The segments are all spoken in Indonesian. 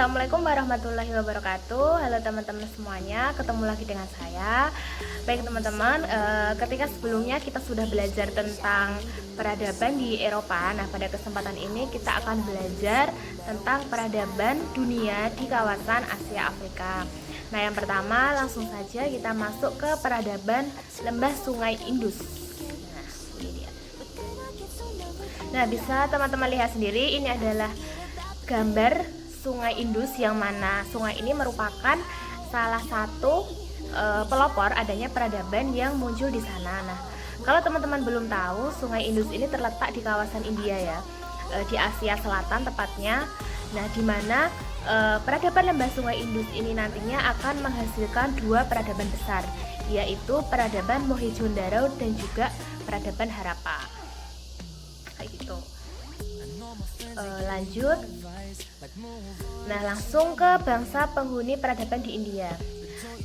Assalamualaikum warahmatullahi wabarakatuh. Halo teman-teman semuanya, ketemu lagi dengan saya. Baik teman-teman, ketika sebelumnya kita sudah belajar tentang peradaban di Eropa. Nah, pada kesempatan ini kita akan belajar tentang peradaban dunia di kawasan Asia Afrika. Nah, yang pertama langsung saja kita masuk ke peradaban lembah Sungai Indus. Nah, ini dia. Nah, bisa teman-teman lihat sendiri, ini adalah gambar Sungai Indus, yang mana sungai ini merupakan salah satu pelopor adanya peradaban yang muncul di sana. Nah, kalau teman-teman belum tahu, Sungai Indus ini terletak di kawasan India ya, di Asia Selatan tepatnya. Nah, di mana peradaban lembah Sungai Indus ini nantinya akan menghasilkan dua peradaban besar, yaitu peradaban Mohenjo-daro dan juga peradaban Harappa. Kayak gitu. Lanjut. Nah, langsung ke bangsa penghuni peradaban di India.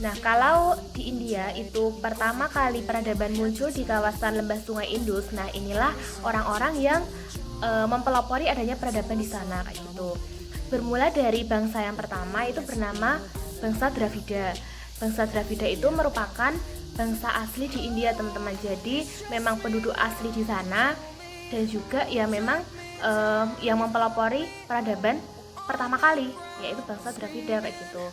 Nah, kalau di India itu pertama kali peradaban muncul di kawasan lembah Sungai Indus. Nah, inilah orang-orang yang mempelopori adanya peradaban di sana kayak gitu. Bermula dari bangsa yang pertama itu bernama bangsa Dravida. Bangsa Dravida itu merupakan bangsa asli di India, teman-teman. Jadi memang penduduk asli di sana, dan juga ya memang yang mempelopori peradaban pertama kali, yaitu bangsa Dravida kayak gitu.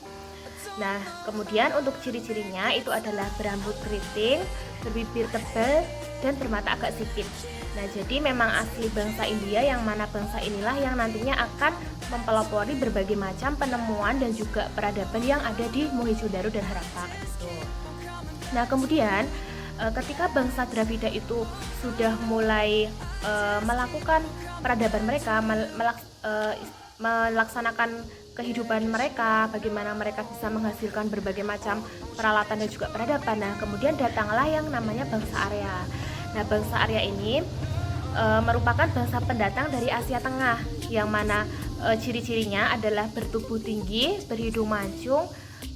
Nah, kemudian untuk ciri-cirinya itu adalah berambut keriting, berbibir tebal, dan bermata agak sipit. Nah, jadi memang asli bangsa India, yang mana bangsa inilah yang nantinya akan mempelopori berbagai macam penemuan dan juga peradaban yang ada di Mohenjo-daro dan Harappa kayak gitu. Nah, kemudian ketika bangsa Dravida itu sudah mulai melakukan peradaban mereka, melaksanakan kehidupan mereka, bagaimana mereka bisa menghasilkan berbagai macam peralatan dan juga peradaban. Nah, kemudian datanglah yang namanya bangsa Arya. Nah, bangsa Arya ini merupakan bangsa pendatang dari Asia Tengah, yang mana ciri-cirinya adalah bertubuh tinggi, berhidung mancung,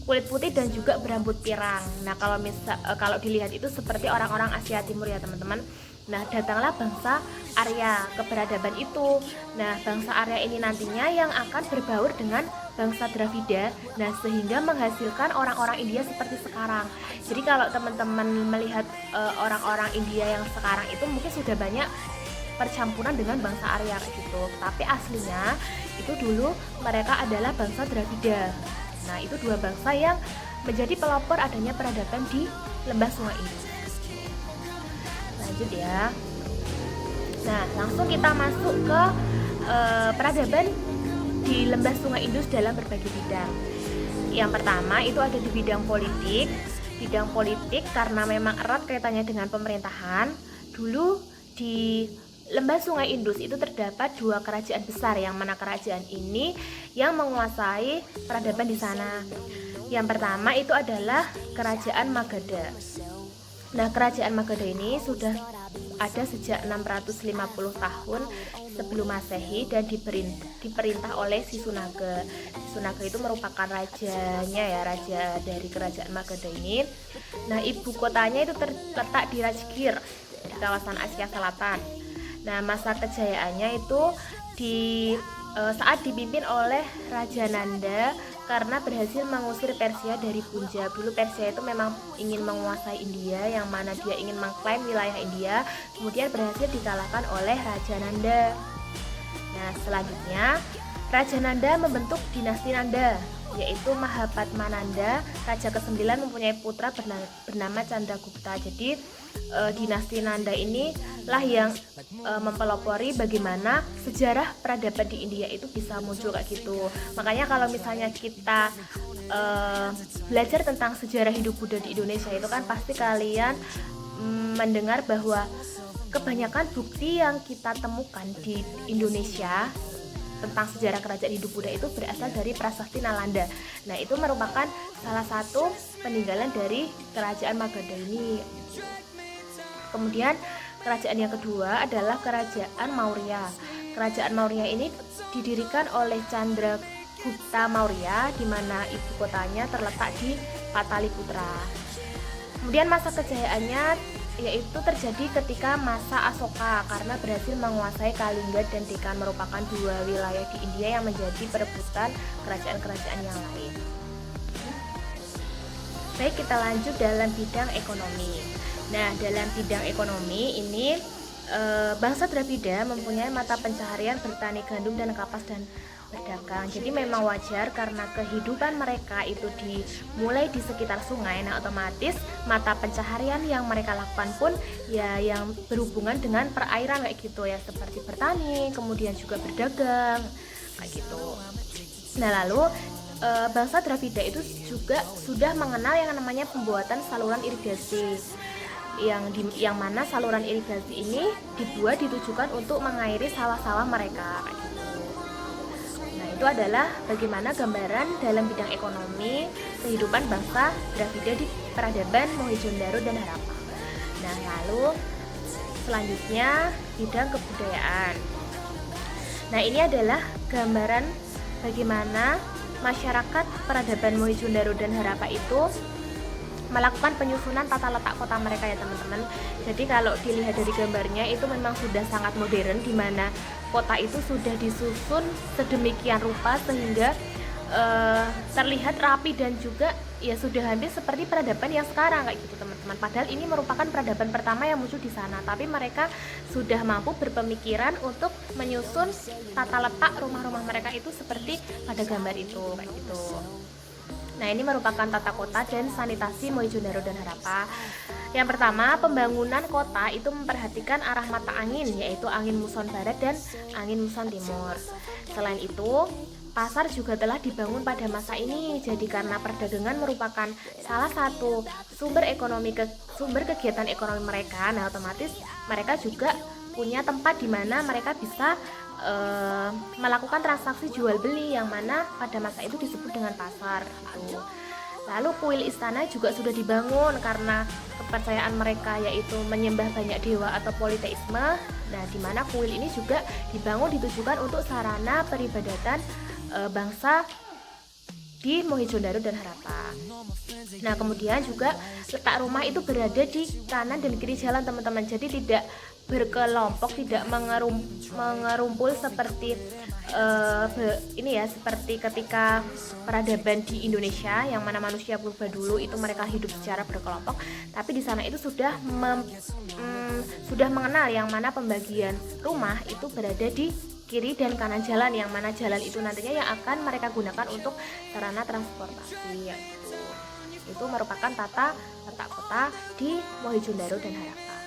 kulit putih, dan juga berambut pirang. Nah, kalau dilihat itu seperti orang-orang Asia Timur ya, teman-teman. Nah, datanglah bangsa Arya ke peradaban itu. Nah, bangsa Arya ini nantinya yang akan berbaur dengan bangsa Dravida. Nah, sehingga menghasilkan orang-orang India seperti sekarang. Jadi kalau teman-teman melihat orang-orang India yang sekarang itu mungkin sudah banyak percampuran dengan bangsa Arya gitu. Tapi aslinya itu dulu mereka adalah bangsa Dravida. Nah, itu dua bangsa yang menjadi pelopor adanya peradaban di lembah Sungai Indus. Lanjut ya. Nah, langsung kita masuk ke peradaban di lembah Sungai Indus dalam berbagai bidang. Yang pertama itu ada di bidang politik. Bidang politik karena memang erat kaitannya dengan pemerintahan. Dulu di lembah Sungai Indus itu terdapat dua kerajaan besar, yang mana kerajaan ini yang menguasai peradaban di sana. Yang pertama itu adalah kerajaan Magadha. Nah, kerajaan Magadha ini sudah ada sejak 650 tahun sebelum Masehi dan diperintah oleh Sisunaga. Sisunaga itu merupakan rajanya ya, raja dari kerajaan Magadha ini. Nah, ibu kotanya itu terletak di Rajgir, di kawasan Asia Selatan. Nah, masa kejayaannya itu saat dipimpin oleh Raja Nanda karena berhasil mengusir Persia dari Punjab. Dulu Persia itu memang ingin menguasai India, yang mana dia ingin mengklaim wilayah India, kemudian berhasil dikalahkan oleh Raja Nanda. Nah, selanjutnya Raja Nanda membentuk dinasti Nanda, yaitu Mahapadmananda. Raja ke-9 mempunyai putra bernama Chandragupta. Jadi dinasti Nanda inilah yang mempelopori bagaimana sejarah peradaban di India itu bisa muncul kayak gitu. Makanya kalau misalnya kita belajar tentang sejarah hidup Buddha di Indonesia itu kan pasti kalian mendengar bahwa kebanyakan bukti yang kita temukan di Indonesia tentang sejarah kerajaan hidup Buddha itu berasal dari prasasti Nalanda. Nah, itu merupakan salah satu peninggalan dari kerajaan Magadha ini. Kemudian kerajaan yang kedua adalah kerajaan Maurya. Kerajaan Maurya ini didirikan oleh Chandragupta Maurya, di mana ibu kotanya terletak di Pataliputra. Kemudian masa kejayaannya yaitu terjadi ketika masa Asoka karena berhasil menguasai Kalinga dan Dekan, merupakan dua wilayah di India yang menjadi perebutan kerajaan-kerajaan yang lain. Baik, kita lanjut dalam bidang ekonomi. Nah, dalam bidang ekonomi ini bangsa Dravida mempunyai mata pencaharian bertani gandum dan kapas dan berdagang. Jadi memang wajar karena kehidupan mereka itu dimulai di sekitar sungai. Nah, otomatis mata pencaharian yang mereka lakukan pun ya yang berhubungan dengan perairan kayak gitu ya, seperti bertani, kemudian juga berdagang kayak gitu. Nah, lalu bangsa Dravida itu juga sudah mengenal yang namanya pembuatan saluran irigasi. Yang mana saluran irigasi ini ditujukan untuk mengairi sawah-sawah mereka kayak gitu. Nah, itu adalah bagaimana gambaran dalam bidang ekonomi kehidupan bangsa Dravida di peradaban Mohenjo-daro dan Harappa. Nah, lalu selanjutnya bidang kebudayaan. Nah, ini adalah gambaran bagaimana masyarakat peradaban Mohenjo-daro dan Harappa itu melakukan penyusunan tata letak kota mereka ya teman-teman. Jadi kalau dilihat dari gambarnya itu memang sudah sangat modern, di mana kota itu sudah disusun sedemikian rupa sehingga terlihat rapi dan juga ya sudah hampir seperti peradaban yang sekarang kayak gitu teman-teman. Padahal ini merupakan peradaban pertama yang muncul di sana, tapi mereka sudah mampu berpemikiran untuk menyusun tata letak rumah-rumah mereka itu seperti pada gambar itu kayak gitu. Nah, ini merupakan tata kota dan sanitasi Mohenjo-daro dan Harappa. Yang pertama, pembangunan kota itu memperhatikan arah mata angin, yaitu angin muson barat dan angin muson timur. Selain itu, pasar juga telah dibangun pada masa ini. Jadi karena perdagangan merupakan salah satu sumber kegiatan ekonomi mereka, nah otomatis mereka juga punya tempat di mana mereka bisa melakukan transaksi jual beli, yang mana pada masa itu disebut dengan pasar gitu. Lalu kuil istana juga sudah dibangun karena kepercayaan mereka yaitu menyembah banyak dewa atau politeisme. Nah, di mana kuil ini juga dibangun ditujukan untuk sarana peribadatan bangsa di Mohenjo-daro dan Harappa. Nah, kemudian juga letak rumah itu berada di kanan dan kiri jalan teman-teman. Jadi tidak berkelompok, tidak mengerumpul seperti seperti ketika peradaban di Indonesia yang mana manusia purba dulu itu mereka hidup secara berkelompok. Tapi di sana itu sudah mengenal yang mana pembagian rumah itu berada di kiri dan kanan jalan, yang mana jalan itu nantinya yang akan mereka gunakan untuk sarana transportasi yaitu. Itu merupakan tata letak kota di Mohenjo-daro dan Harappa.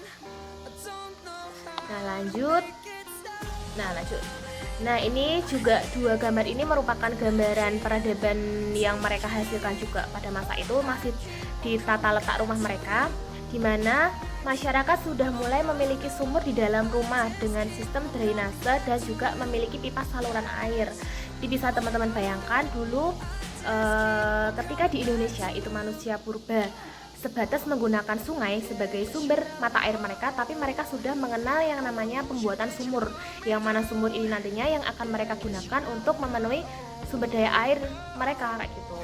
Nah, ini juga dua gambar ini merupakan gambaran peradaban yang mereka hasilkan juga pada masa itu, masih di tata letak rumah mereka, di mana masyarakat sudah mulai memiliki sumur di dalam rumah dengan sistem drainase dan juga memiliki pipa saluran air. Jadi bisa teman-teman bayangkan dulu ketika di Indonesia itu manusia purba sebatas menggunakan sungai sebagai sumber mata air mereka, tapi mereka sudah mengenal yang namanya pembuatan sumur, yang mana sumur ini nantinya yang akan mereka gunakan untuk memenuhi sumber daya air mereka kayak gitu.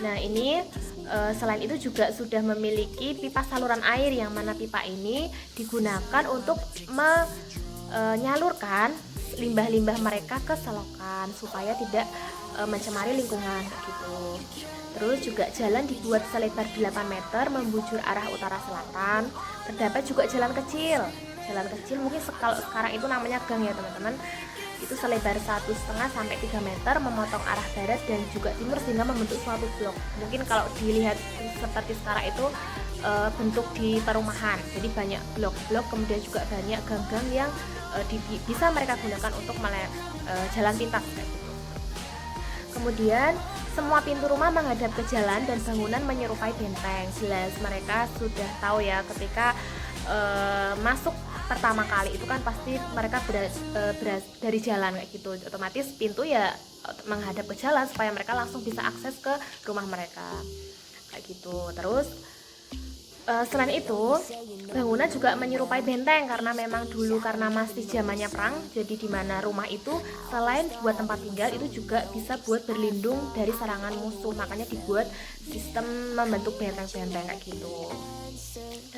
Nah, ini selain itu juga sudah memiliki pipa saluran air, yang mana pipa ini digunakan untuk menyalurkan limbah-limbah mereka ke selokan supaya tidak mencemari lingkungan gitu. Terus juga jalan dibuat selebar 8 meter membujur arah utara selatan. Terdapat juga jalan kecil mungkin kalau sekarang itu namanya gang ya teman-teman. Itu selebar 1,5 sampai 3 meter memotong arah barat dan juga timur sehingga membentuk suatu blok. Mungkin kalau dilihat seperti sekarang itu bentuk di perumahan. Jadi banyak blok-blok, kemudian juga banyak gang-gang yang bisa mereka gunakan untuk jalan pintas kayak gitu. Kemudian semua pintu rumah menghadap ke jalan dan bangunan menyerupai benteng. Jelas mereka sudah tahu ya ketika masuk pertama kali itu kan pasti mereka dari jalan kayak gitu. Otomatis pintu ya menghadap ke jalan supaya mereka langsung bisa akses ke rumah mereka kayak gitu. Terus selain itu bangunan juga menyerupai benteng karena memang dulu karena masih zamannya perang, jadi di mana rumah itu selain buat tempat tinggal itu juga bisa buat berlindung dari serangan musuh, makanya dibuat sistem membentuk benteng-benteng kayak gitu.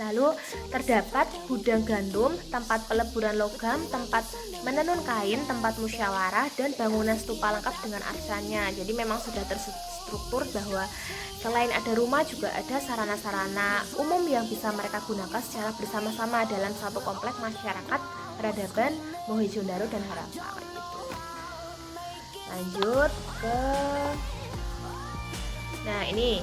Lalu terdapat gudang gandum, tempat peleburan logam, tempat menenun kain, tempat musyawarah, dan bangunan stupa lengkap dengan arcanya. Jadi memang sudah terstruktur bahwa selain ada rumah juga ada sarana-sarana umum yang bisa mereka gunakan secara bersama-sama dalam satu komplek masyarakat peradaban Mohenjo-daro dan Harappa. Lanjut ke ini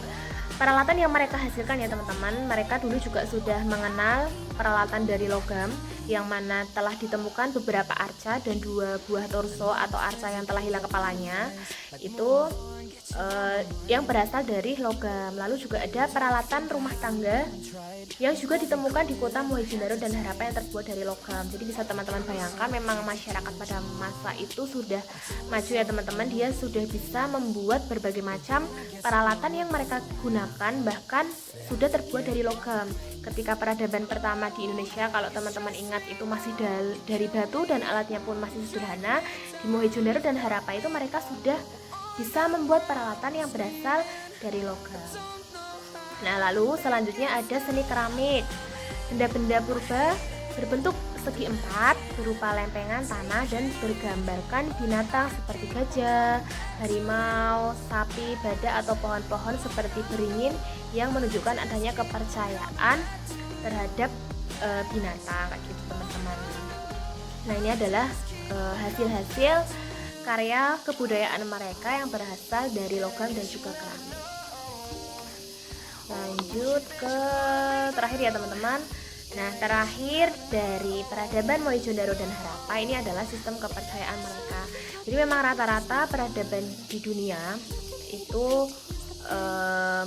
peralatan yang mereka hasilkan ya teman-teman. Mereka dulu juga sudah mengenal peralatan dari logam, yang mana telah ditemukan beberapa arca dan 2 buah torso atau arca yang telah hilang kepalanya itu yang berasal dari logam. Lalu juga ada peralatan rumah tangga yang juga ditemukan di kota Mohenjo-daro dan Harappa yang terbuat dari logam. Jadi bisa teman-teman bayangkan, memang masyarakat pada masa itu sudah maju ya teman-teman. Dia sudah bisa membuat berbagai macam peralatan yang mereka gunakan, bahkan sudah terbuat dari logam. Ketika peradaban pertama di Indonesia, kalau teman-teman ingat, itu masih dari batu dan alatnya pun masih sederhana. Di Mohenjo-daro dan Harappa itu mereka sudah bisa membuat peralatan yang berasal dari logam. Nah, lalu selanjutnya ada seni keramik. Benda-benda purba berbentuk segi empat, berupa lempengan tanah dan bergambarkan binatang seperti gajah, harimau, sapi, badak atau pohon-pohon seperti beringin yang menunjukkan adanya kepercayaan terhadap binatang kayak gitu teman-teman. Nah, ini adalah hasil-hasil karya kebudayaan mereka yang berasal dari logam dan juga keramik. Lanjut ke terakhir ya teman-teman. Nah, terakhir dari peradaban Mohenjo-daro dan Harappa ini adalah sistem kepercayaan mereka. Jadi memang rata-rata peradaban di dunia itu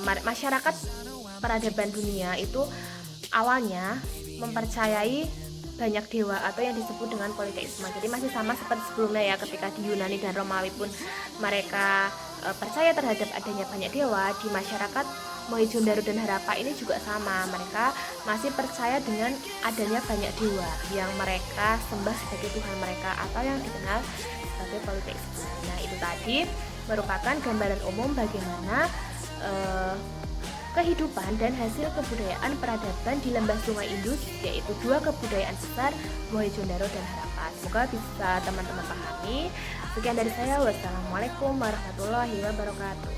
masyarakat peradaban dunia itu awalnya mempercayai banyak dewa atau yang disebut dengan politeisme. Jadi masih sama seperti sebelumnya ya, ketika di Yunani dan Romawi pun mereka percaya terhadap adanya banyak dewa. Di masyarakat Mohenjo-daro dan Harappa ini juga sama, mereka masih percaya dengan adanya banyak dewa yang mereka sembah sebagai Tuhan mereka atau yang dikenal sebagai politeisme. Nah, itu tadi merupakan gambaran umum bagaimana kehidupan dan hasil kebudayaan peradaban di lembah Sungai Indus, yaitu 2 kebudayaan besar Mohenjo-daro dan Harappa. Semoga bisa teman-teman pahami. Sekian dari saya, wassalamualaikum warahmatullahi wabarakatuh.